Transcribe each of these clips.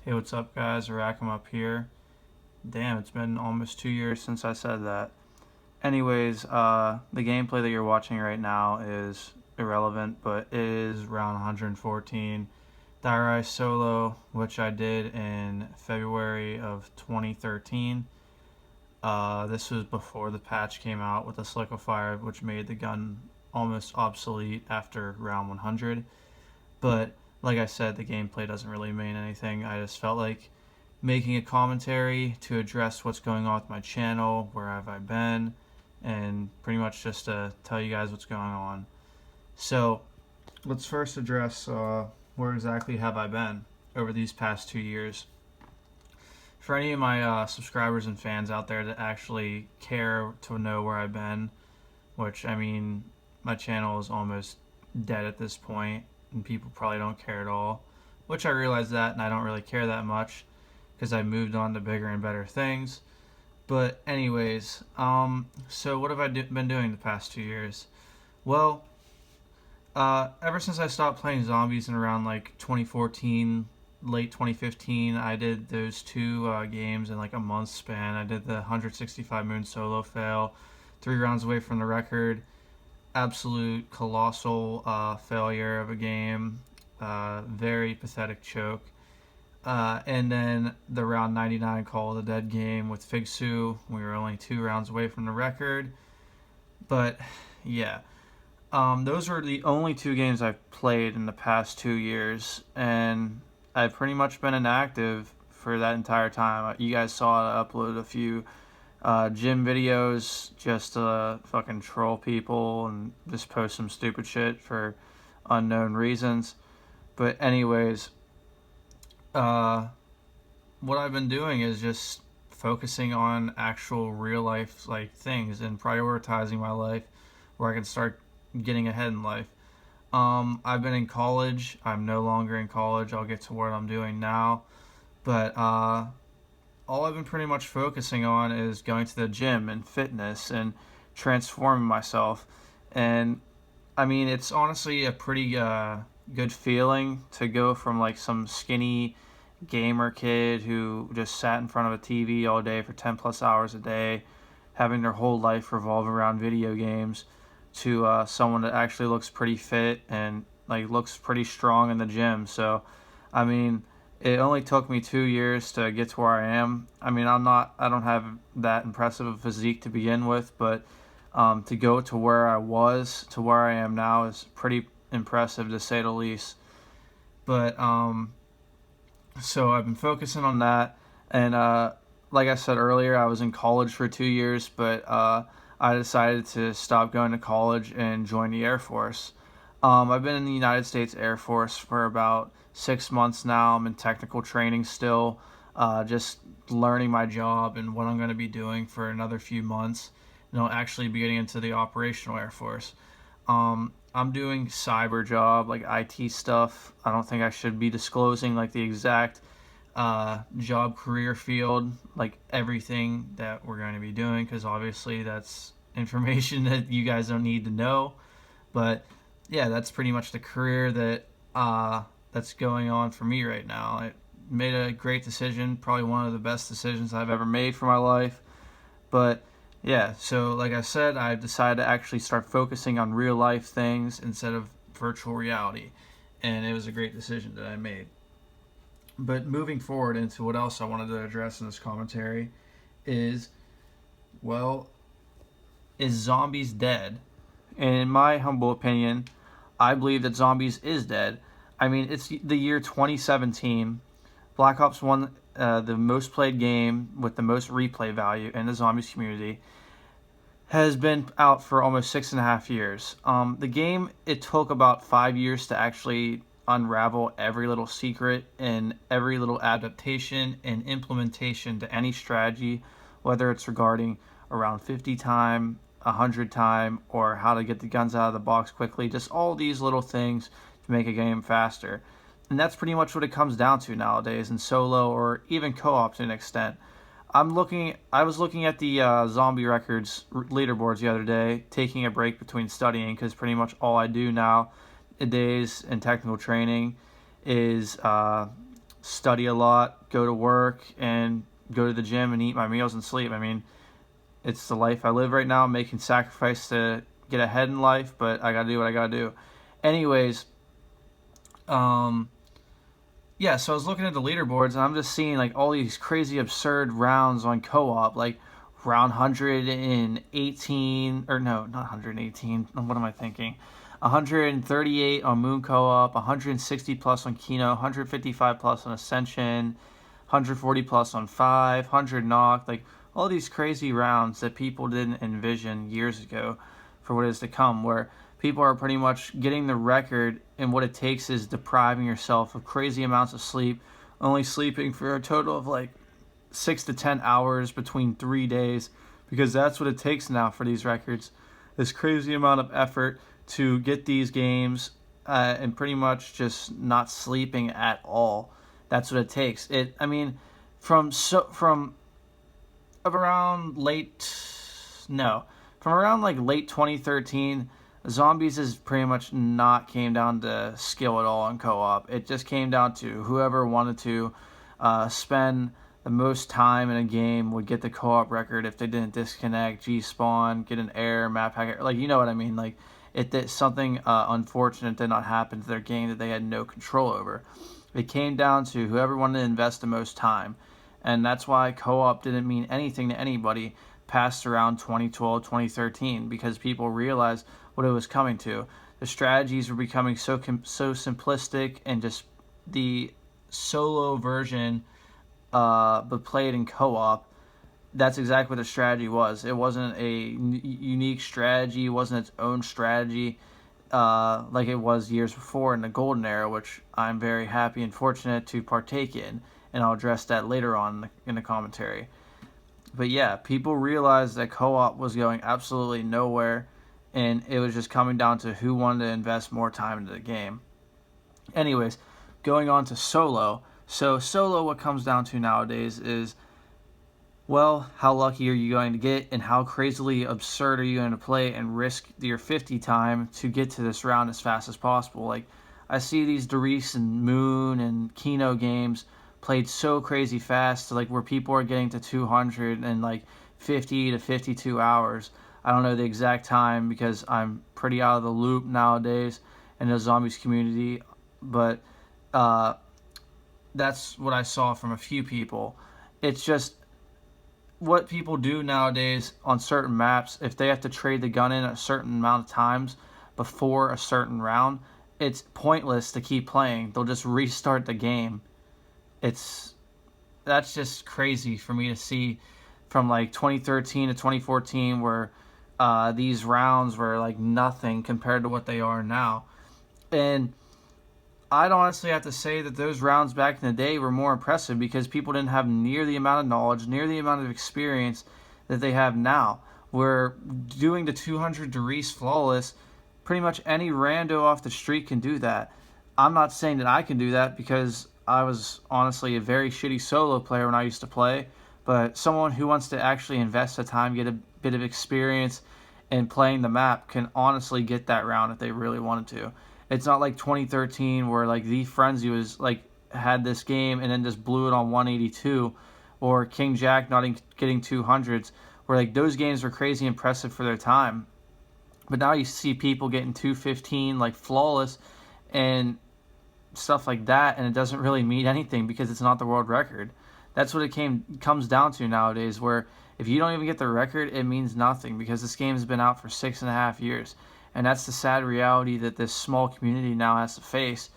Hey, what's up, guys? Rackham up here. Damn, it's been almost 2 years since I said that. Anyways, the gameplay that you're watching right now is irrelevant, but it is round 114. Dire Solo, which I did in February of 2013. This was before the patch came out with the Sliquifier, which made the gun almost obsolete after round 100. But like I said, the gameplay doesn't really mean anything. I just felt like making a commentary to address what's going on with my channel, where have I been, and pretty much just to tell you guys what's going on. So let's first address where exactly have I been over these past 2 years. For any of my subscribers and fans out there that actually care to know where I've been, which I mean, my channel is almost dead at this point, and people probably don't care at all, which I realize that, and I don't really care that much because I moved on to bigger and better things. But anyways, so what have I been doing the past 2 years? Well, ever since I stopped playing zombies in around like 2014, late 2015, I did those two games in like a month span. I did the 165 moon solo fail, 3 rounds away from the record. Absolute colossal failure of a game. Very pathetic choke. And then the round 99 Call of the Dead game with Fig Su. We were only 2 rounds away from the record. But yeah, those are the only two games I've played in the past 2 years, and I've pretty much been inactive for that entire time. You guys saw I uploaded a few gym videos just to fucking troll people and just post some stupid shit for unknown reasons. But anyways, what I've been doing is just focusing on actual real life like things and prioritizing my life where I can start getting ahead in life. I've been in college. I'm no longer in college. I'll get to what I'm doing now. But all I've been pretty much focusing on is going to the gym and fitness and transforming myself. And I mean, it's honestly a pretty good feeling to go from like some skinny gamer kid who just sat in front of a TV all day for 10 plus hours a day, having their whole life revolve around video games, to someone that actually looks pretty fit and like looks pretty strong in the gym. So, I mean, it only took me 2 years to get to where I am. I mean, I don't have that impressive a physique to begin with, but to go to where I was to where I am now is pretty impressive to say the least. But so I've been focusing on that, and like I said earlier, I was in college for 2 years, but I decided to stop going to college and join the Air Force. I've been in the United States Air Force for about 6 months now. I'm in technical training still, just learning my job and what I'm going to be doing for another few months. And I'll actually be getting into the operational Air Force. I'm doing cyber job, like IT stuff. I don't think I should be disclosing like the exact job career field, like everything that we're going to be doing, because obviously that's information that you guys don't need to know. But yeah, that's pretty much the career that's going on for me right now. I made a great decision, probably one of the best decisions I've ever made for my life. But yeah, so like I said, I decided to actually start focusing on real life things instead of virtual reality, and it was a great decision that I made. But moving forward into what else I wanted to address in this commentary is, well, is zombies dead? And in my humble opinion, I believe that zombies is dead. I mean, it's the year 2017. Black Ops 1, the most played game with the most replay value in the zombies community, has been out for almost 6.5 years. The game, it took about 5 years to actually unravel every little secret and every little adaptation and implementation to any strategy, whether it's regarding around 50 time, 100 time, or how to get the guns out of the box quickly. Just all these little things to make a game faster. And that's pretty much what it comes down to nowadays in solo or even co-op to an extent. I was looking at the Zombie Records leaderboards the other day, taking a break between studying, because pretty much all I do now days in technical training is study a lot, go to work, and go to the gym and eat my meals and sleep. I mean, it's the life I live right now. I'm making sacrifice to get ahead in life, but I gotta do what I gotta do. Anyways, um, yeah, so I was looking at the leaderboards and I'm just seeing like all these crazy absurd rounds on co-op, like round 118, or no, not 118. What am I thinking? 138 on Moon Co-op, 160 plus on Kino, 155 plus on Ascension, 140 plus on 5, 100 Knock, like all these crazy rounds that people didn't envision years ago for what is to come, where people are pretty much getting the record, and what it takes is depriving yourself of crazy amounts of sleep, only sleeping for a total of like 6 to 10 hours between 3 days, because that's what it takes now for these records. This crazy amount of effort to get these games, and pretty much just not sleeping at all. That's what it takes. I mean, from around late, no, from around like late 2013, zombies is pretty much not came down to skill at all in co-op. It just came down to whoever wanted to spend the most time in a game would get the co-op record if they didn't disconnect, G-spawn, get an error, map hacker, like, you know what I mean. Like, it did something unfortunate did not happen to their game that they had no control over. It came down to whoever wanted to invest the most time, and that's why co-op didn't mean anything to anybody past around 2012, 2013, because people realized what it was coming to. The strategies were becoming so simplistic, and just the solo version, but played in co-op. That's exactly what the strategy was. It wasn't a unique strategy. It wasn't its own strategy, like it was years before in the golden era, which I'm very happy and fortunate to partake in, and I'll address that later on in the commentary. But yeah, people realized that co-op was going absolutely nowhere, and it was just coming down to who wanted to invest more time into the game. Anyways, going on to solo. So solo, what comes down to nowadays is, well, how lucky are you going to get, and how crazily absurd are you going to play and risk your 50 time to get to this round as fast as possible? Like, I see these Doris and Moon and Kino games played so crazy fast, like where people are getting to 200 in like 50 to 52 hours. I don't know the exact time because I'm pretty out of the loop nowadays in the zombies community, but that's what I saw from a few people. It's just what people do nowadays on certain maps. If they have to trade the gun in a certain amount of times before a certain round, it's pointless to keep playing. They'll just restart the game. That's just crazy for me to see from like 2013 to 2014, where these rounds were like nothing compared to what they are now. And I'd honestly have to say that those rounds back in the day were more impressive because people didn't have near the amount of knowledge, near the amount of experience that they have now. Where doing the 200 Doris flawless, pretty much any rando off the street can do that. I'm not saying that I can do that because I was honestly a very shitty solo player when I used to play, but someone who wants to actually invest the time, get a bit of experience in playing the map, can honestly get that round if they really wanted to. It's not like 2013 where like the Frenzy was like had this game and then just blew it on 182, or King Jack not getting 200s, where like those games were crazy impressive for their time. But now you see people getting 215 like flawless and stuff like that, and it doesn't really mean anything because it's not the world record. That's what it comes down to nowadays, where if you don't even get the record, it means nothing because this game has been out for 6.5 years. And that's the sad reality that this small community now has to face,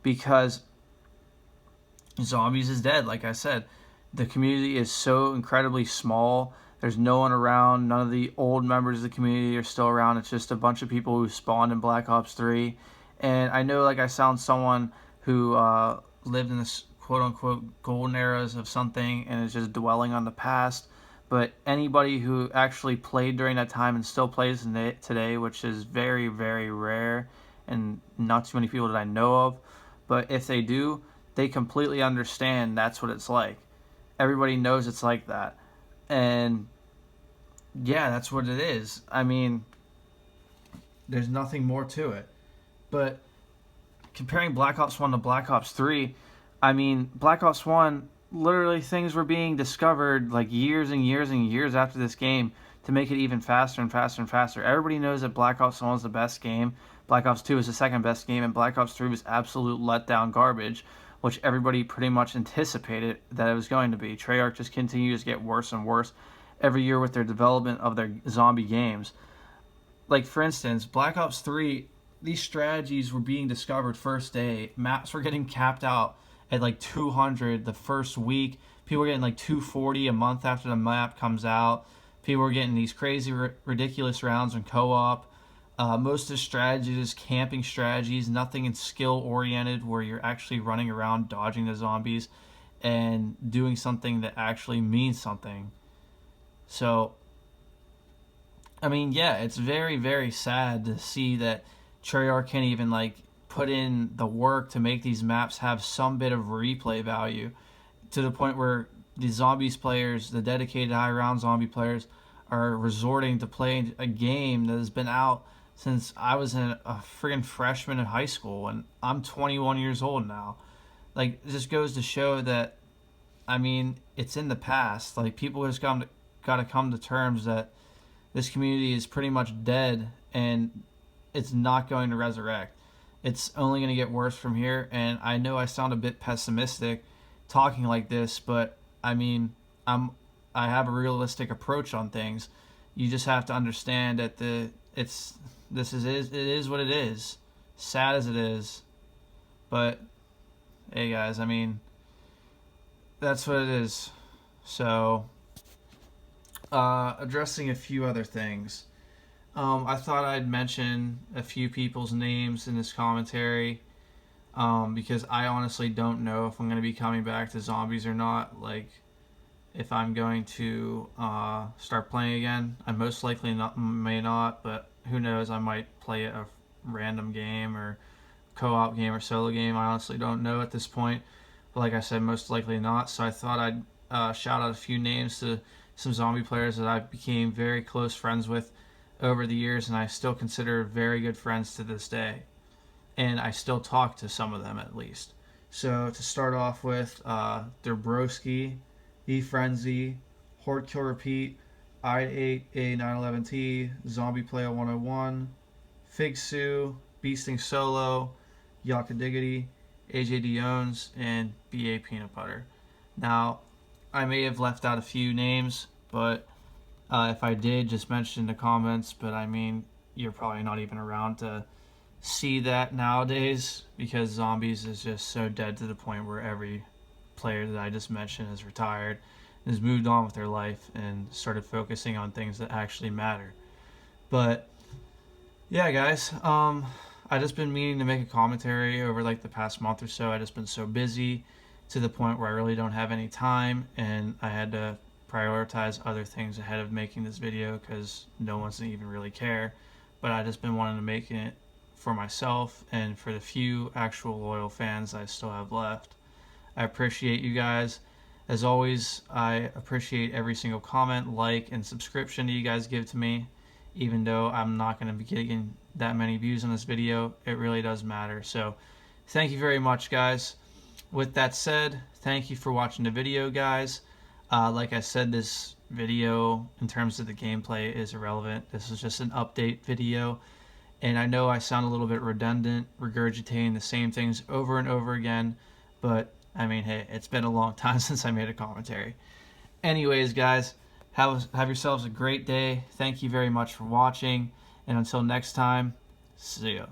because zombies is dead. Like I said, the community is so incredibly small. There's no one around. None of the old members of the community are still around. It's just a bunch of people who spawned in Black Ops 3. And I know like I sound someone who lived in this quote-unquote golden eras of something and is just dwelling on the past. But anybody who actually played during that time and still plays today, which is very, very rare and not too many people that I know of, but if they do, they completely understand that's what it's like. Everybody knows it's like that. And yeah, that's what it is. I mean, there's nothing more to it. But comparing Black Ops 1 to Black Ops 3, I mean, Black Ops 1, literally things were being discovered like years and years and years after this game to make it even faster and faster and faster. Everybody knows that Black Ops 1 is the best game, Black Ops 2 is the second best game, and Black Ops 3 was absolute letdown garbage, which everybody pretty much anticipated that it was going to be. Treyarch just continues to get worse and worse every year with their development of their zombie games. Like, for instance, Black Ops 3, these strategies were being discovered first day. Maps were getting capped out at like 200 the first week. People were getting like 240 a month after the map comes out. People were getting these crazy, ridiculous rounds in co-op. Most of the strategies is camping strategies, nothing in skill-oriented where you're actually running around dodging the zombies and doing something that actually means something. So, I mean, yeah, it's very, very sad to see that Treyarch can't even like put in the work to make these maps have some bit of replay value, to the point where the zombies players, the dedicated high round zombie players, are resorting to playing a game that has been out since I was a friggin' freshman in high school, and I'm 21 years old now. Like, it just goes to show that, I mean, it's in the past. Like, people just got to come to terms that this community is pretty much dead, and it's not going to resurrect. It's only going to get worse from here, and I know I sound a bit pessimistic talking like this, but I mean, I have a realistic approach on things. You just have to understand that it is what it is. Sad as it is, but hey guys, I mean, that's what it is. So, addressing a few other things. I thought I'd mention a few people's names in this commentary, because I honestly don't know if I'm going to be coming back to zombies or not. Like, if I'm going to start playing again. I most likely may not, but who knows, I might play a random game or co-op game or solo game. I honestly don't know at this point, but like I said, most likely not. So I thought I'd shout out a few names to some zombie players that I became very close friends with over the years, and I still consider very good friends to this day, and I still talk to some of them at least. So to start off with, Derbroski, eFrenzy, Horde Kill Repeat, I8A911T, Zombie Player 101, Fig Sue, Beasting Solo, Yaka Diggity, AJ Diones, and BA Peanut Butter. Now, I may have left out a few names, but if I did, just mention in the comments. But I mean, you're probably not even around to see that nowadays, because zombies is just so dead to the point where every player that I just mentioned has retired and has moved on with their life and started focusing on things that actually matter. But yeah, guys, I just been meaning to make a commentary over like the past month or so. I just been so busy to the point where I really don't have any time, and I had to prioritize other things ahead of making this video because no one's even really care. But I just been wanting to make it for myself and for the few actual loyal fans I still have left. I appreciate you guys. As always, I appreciate every single comment, like, and subscription that you guys give to me. Even though I'm not going to be getting that many views on this video, it really does matter. So thank you very much, guys. With that said, thank you for watching the video, guys. Like I said, this video in terms of the gameplay is irrelevant. This is just an update video, and I know I sound a little bit redundant, regurgitating the same things over and over again, but I mean, hey, it's been a long time since I made a commentary. Anyways, guys, have yourselves a great day. Thank you very much for watching, and until next time, see ya.